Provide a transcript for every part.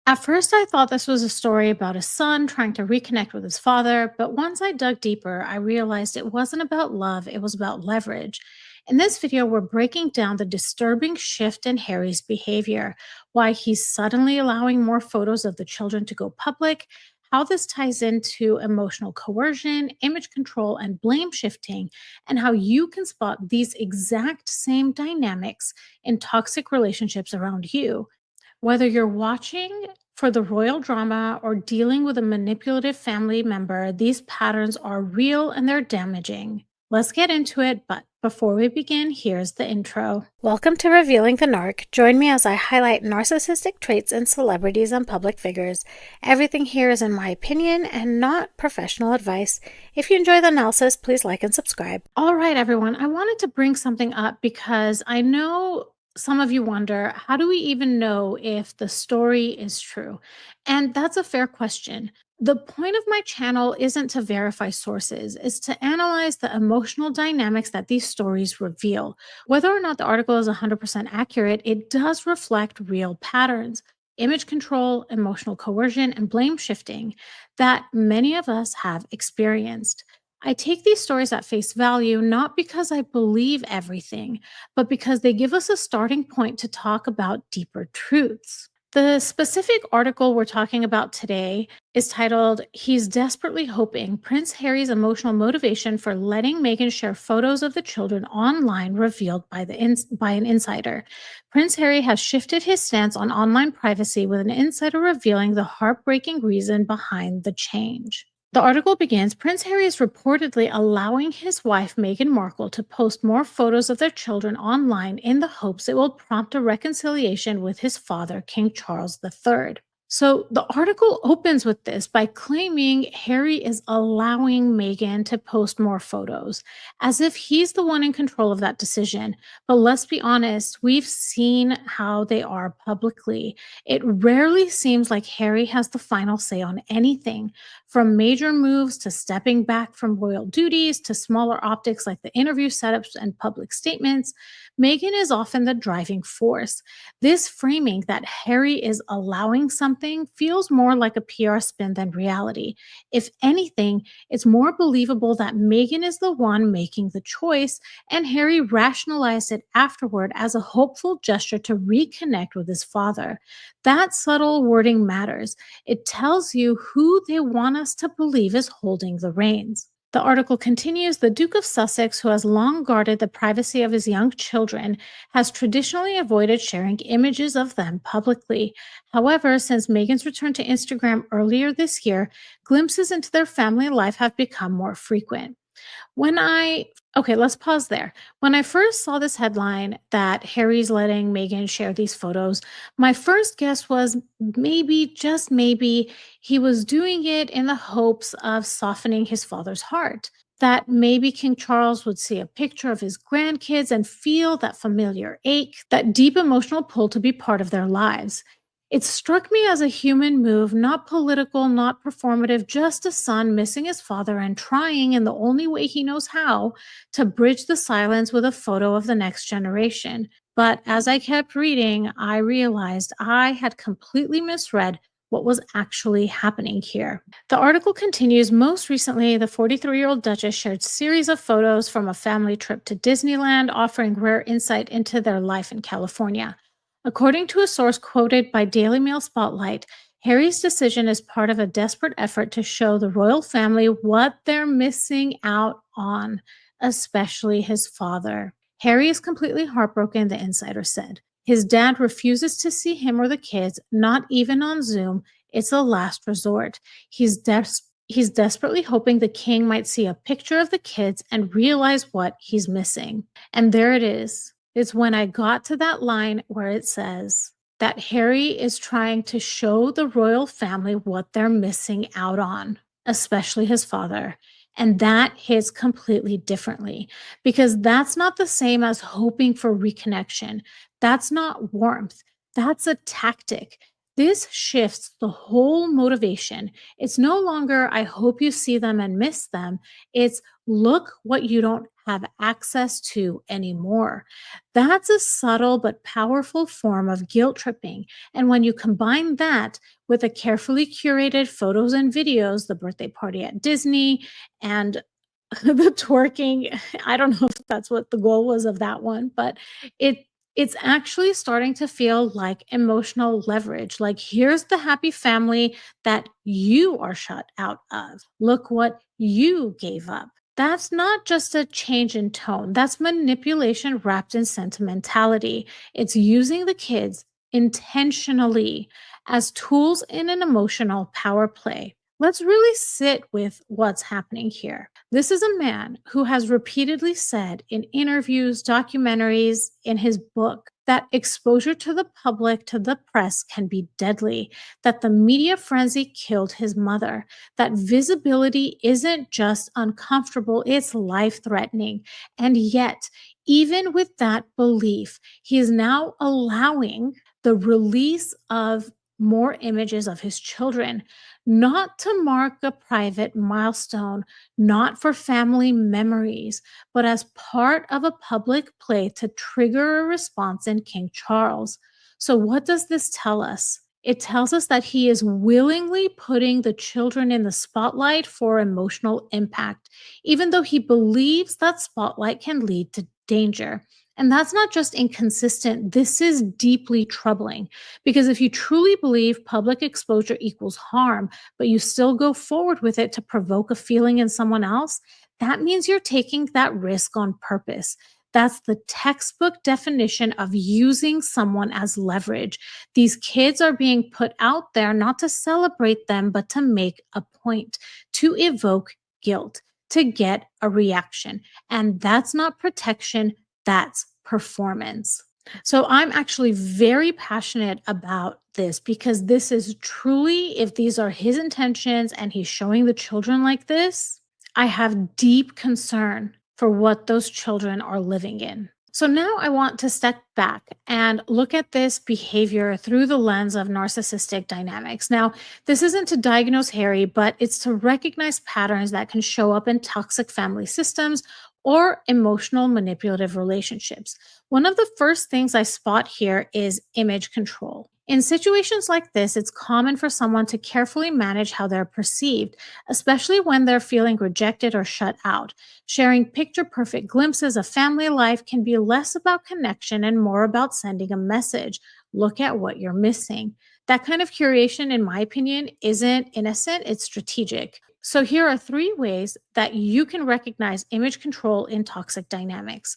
At first, I thought this was a story about a son trying to reconnect with his father, but once I dug deeper, I realized it wasn't about love, it was about leverage. In this video, we're breaking down the disturbing shift in Harry's behavior, why he's suddenly allowing more photos of the children to go public, how this ties into emotional coercion, image control, and blame shifting, and how you can spot these exact same dynamics in toxic relationships around you. Whether you're watching for the royal drama or dealing with a manipulative family member, these patterns are real and they're damaging. Let's get into it, but before we begin, here's the intro. Welcome to Revealing the Narc. Join me as I highlight narcissistic traits in celebrities and public figures. Everything here is in my opinion and not professional advice. If you enjoy the analysis, please like and subscribe. All right, everyone, I wanted to bring something up because I know some of you wonder, how do we even know if the story is true? And that's a fair question. The point of my channel isn't to verify sources, it's to analyze the emotional dynamics that these stories reveal. Whether or not the article is 100% accurate, it does reflect real patterns, image control, emotional coercion, and blame shifting that many of us have experienced. I take these stories at face value not because I believe everything, but because they give us a starting point to talk about deeper truths. The specific article we're talking about today is titled, He's Desperately Hoping Prince Harry's Emotional Motivation for Letting Meghan Share Photos of the Children Online Revealed by, by an Insider. Prince Harry has shifted his stance on online privacy with an insider revealing the heartbreaking reason behind the change. The article begins, Prince Harry is reportedly allowing his wife Meghan Markle to post more photos of their children online in the hopes it will prompt a reconciliation with his father, King Charles III. So the article opens with this by claiming Harry is allowing Meghan to post more photos, as if he's the one in control of that decision. But let's be honest, we've seen how they are publicly. It rarely seems like Harry has the final say on anything. From major moves to stepping back from royal duties to smaller optics like the interview setups and public statements, Meghan is often the driving force. This framing that Harry is allowing something feels more like a PR spin than reality. If anything, it's more believable that Meghan is the one making the choice, and Harry rationalized it afterward as a hopeful gesture to reconnect with his father. That subtle wording matters. It tells you who they want us to believe is holding the reins. The article continues, the Duke of Sussex, who has long guarded the privacy of his young children, has traditionally avoided sharing images of them publicly. However, since Meghan's return to Instagram earlier this year, glimpses into their family life have become more frequent. Okay, let's pause there. When I first saw this headline that Harry's letting Meghan share these photos, my first guess was maybe, just maybe, he was doing it in the hopes of softening his father's heart. That maybe King Charles would see a picture of his grandkids and feel that familiar ache, that deep emotional pull to be part of their lives. It struck me as a human move, not political, not performative, just a son missing his father and trying, in the only way he knows how, to bridge the silence with a photo of the next generation. But as I kept reading, I realized I had completely misread what was actually happening here. The article continues, most recently, the 43-year-old Duchess shared series of photos from a family trip to Disneyland, offering rare insight into their life in California. According to a source quoted by Daily Mail Spotlight, Harry's decision is part of a desperate effort to show the royal family what they're missing out on, especially his father. Harry is completely heartbroken, the insider said. His dad refuses to see him or the kids, not even on Zoom. It's a last resort. He's desperately hoping the king might see a picture of the kids and realize what he's missing. And there it is. It's when I got to that line where it says that Harry is trying to show the royal family what they're missing out on, especially his father. And that hits completely differently because that's not the same as hoping for reconnection. That's not warmth. That's a tactic. This shifts the whole motivation. It's no longer, I hope you see them and miss them. It's, look what you don't have access to anymore. That's a subtle but powerful form of guilt tripping. And when you combine that with the carefully curated photos and videos, the birthday party at Disney, and the twerking, I don't know if that's what the goal was of that one, but it it's actually starting to feel like emotional leverage. Like, here's the happy family that you are shut out of. Look what you gave up. That's not just a change in tone. That's manipulation wrapped in sentimentality. It's using the kids intentionally as tools in an emotional power play. Let's really sit with what's happening here. This is a man who has repeatedly said in interviews, documentaries, in his book, that exposure to the public, to the press, can be deadly, that the media frenzy killed his mother, that visibility isn't just uncomfortable, it's life threatening. And yet, even with that belief, he is now allowing the release of more images of his children, not to mark a private milestone, not for family memories, but as part of a public play to trigger a response in King Charles. So, what does this tell us? It tells us that he is willingly putting the children in the spotlight for emotional impact, even though he believes that spotlight can lead to danger. And that's not just inconsistent, this is deeply troubling. Because if you truly believe public exposure equals harm, but you still go forward with it to provoke a feeling in someone else, that means you're taking that risk on purpose. That's the textbook definition of using someone as leverage. These kids are being put out there not to celebrate them, but to make a point, to evoke guilt, to get a reaction. And that's not protection, that's performance. So I'm actually very passionate about this because this is truly, if these are his intentions and he's showing the children like this, I have deep concern for what those children are living in. So now I want to step back and look at this behavior through the lens of narcissistic dynamics. Now, this isn't to diagnose Harry, but it's to recognize patterns that can show up in toxic family systems or emotional manipulative relationships. One of the first things I spot here is image control. In situations like this, it's common for someone to carefully manage how they're perceived, especially when they're feeling rejected or shut out. Sharing picture perfect glimpses of family life can be less about connection and more about sending a message. Look at what you're missing. That kind of curation, in my opinion, isn't innocent, it's strategic. So, here are three ways that you can recognize image control in toxic dynamics.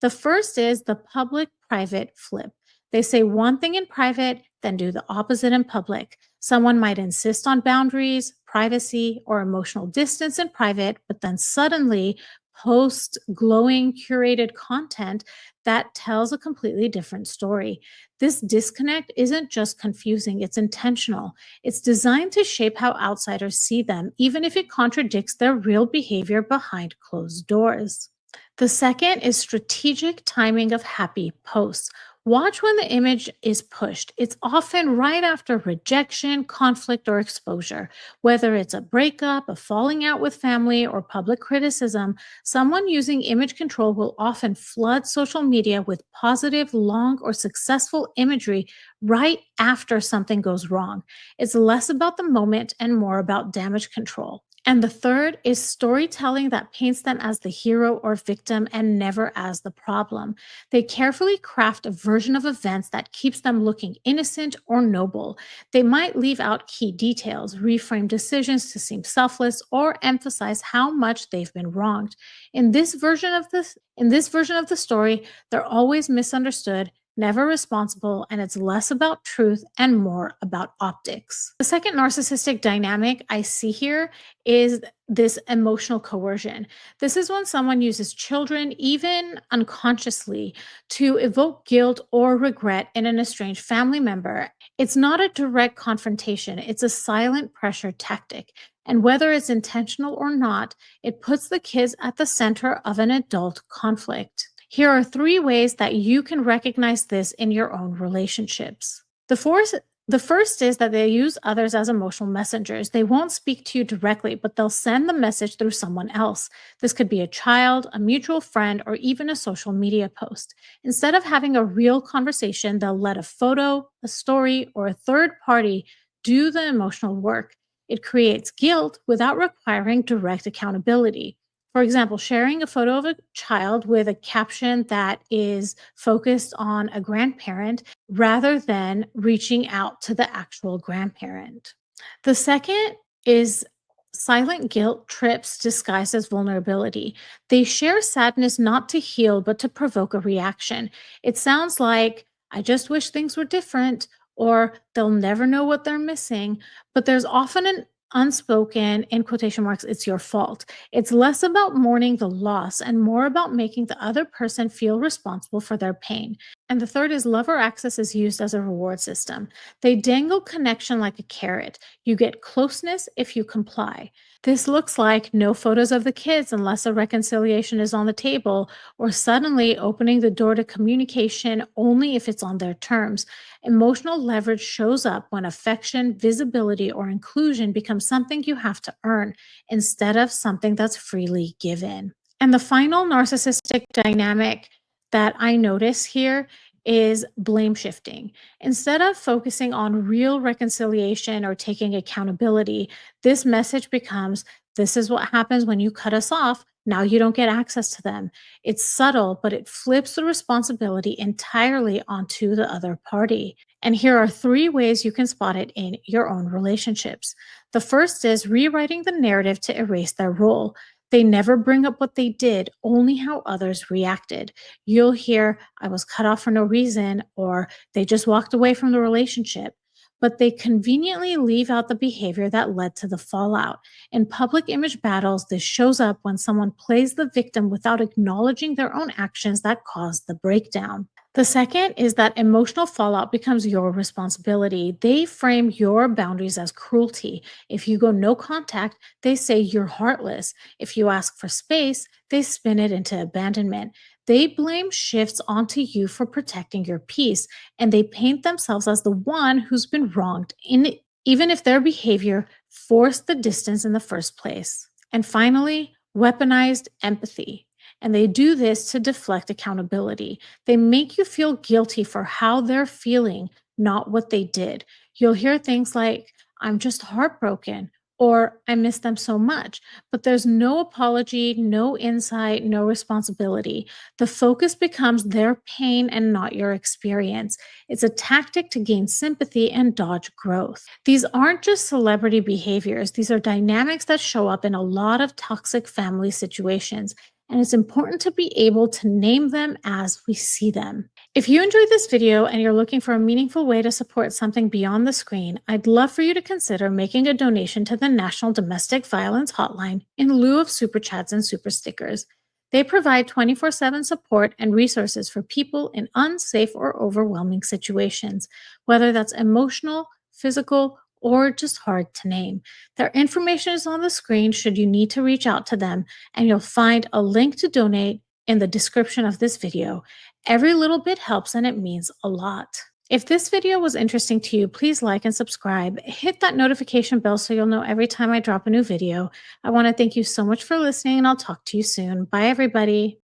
The first is the public private flip. They say one thing in private, then do the opposite in public. Someone might insist on boundaries, privacy, or emotional distance in private, but then suddenly post glowing curated content that tells a completely different story. This disconnect isn't just confusing, it's intentional. It's designed to shape how outsiders see them, even if it contradicts their real behavior behind closed doors. The second is strategic timing of happy posts. Watch when the image is pushed. It's often right after rejection, conflict, or exposure. Whether it's a breakup, a falling out with family, or public criticism, someone using image control will often flood social media with positive, long, or successful imagery right after something goes wrong. It's less about the moment and more about damage control. And the third is storytelling that paints them as the hero or victim and never as the problem. They carefully craft a version of events that keeps them looking innocent or noble. They might leave out key details, reframe decisions to seem selfless, or emphasize how much they've been wronged. In this version of the story, they're always misunderstood, never responsible, and it's less about truth and more about optics. The second narcissistic dynamic I see here is this emotional coercion. This is when someone uses children, even unconsciously, to evoke guilt or regret in an estranged family member. It's not a direct confrontation, it's a silent pressure tactic. And whether it's intentional or not, it puts the kids at the center of an adult conflict. Here are three ways that you can recognize this in your own relationships. The first is that they use others as emotional messengers. They won't speak to you directly, but they'll send the message through someone else. This could be a child, a mutual friend, or even a social media post. Instead of having a real conversation, they'll let a photo, a story, or a third party do the emotional work. It creates guilt without requiring direct accountability. For example, sharing a photo of a child with a caption that is focused on a grandparent rather than reaching out to the actual grandparent. The second is silent guilt trips disguised as vulnerability. They share sadness not to heal, but to provoke a reaction. It sounds like, I just wish things were different, or they'll never know what they're missing. But there's often an unspoken, in quotation marks, it's your fault. It's less about mourning the loss and more about making the other person feel responsible for their pain. And the third is lover access is used as a reward system. They dangle connection like a carrot. You get closeness if you comply. This looks like no photos of the kids unless a reconciliation is on the table, or suddenly opening the door to communication only if it's on their terms. Emotional leverage shows up when affection, visibility, or inclusion becomes something you have to earn instead of something that's freely given. And the final narcissistic dynamic that I notice here is blame shifting. Instead of focusing on real reconciliation or taking accountability, this message becomes, this is what happens when you cut us off. Now you don't get access to them. It's subtle, but it flips the responsibility entirely onto the other party. And here are three ways you can spot it in your own relationships. The first is rewriting the narrative to erase their role. They never bring up what they did, only how others reacted. You'll hear, I was cut off for no reason, or they just walked away from the relationship. But they conveniently leave out the behavior that led to the fallout. In public image battles, this shows up when someone plays the victim without acknowledging their own actions that caused the breakdown. The second is that emotional fallout becomes your responsibility. They frame your boundaries as cruelty. If you go no contact, they say you're heartless. If you ask for space, they spin it into abandonment. They blame shifts onto you for protecting your peace, and they paint themselves as the one who's been wronged, even if their behavior forced the distance in the first place. And finally, weaponized empathy. And they do this to deflect accountability. They make you feel guilty for how they're feeling, not what they did. You'll hear things like, I'm just heartbroken, or I miss them so much. But there's no apology, no insight, no responsibility. The focus becomes their pain and not your experience. It's a tactic to gain sympathy and dodge growth. These aren't just celebrity behaviors, these are dynamics that show up in a lot of toxic family situations. And it's important to be able to name them as we see them. If you enjoyed this video and you're looking for a meaningful way to support something beyond the screen, I'd love for you to consider making a donation to the National Domestic Violence Hotline in lieu of super chats and super stickers. They provide 24/7 support and resources for people in unsafe or overwhelming situations, whether that's emotional, physical, or just hard to name. Their information is on the screen should you need to reach out to them, and you'll find a link to donate in the description of this video. Every little bit helps and it means a lot. If this video was interesting to you, please like and subscribe. Hit that notification bell so you'll know every time I drop a new video. I want to thank you so much for listening, and I'll talk to you soon. Bye, everybody.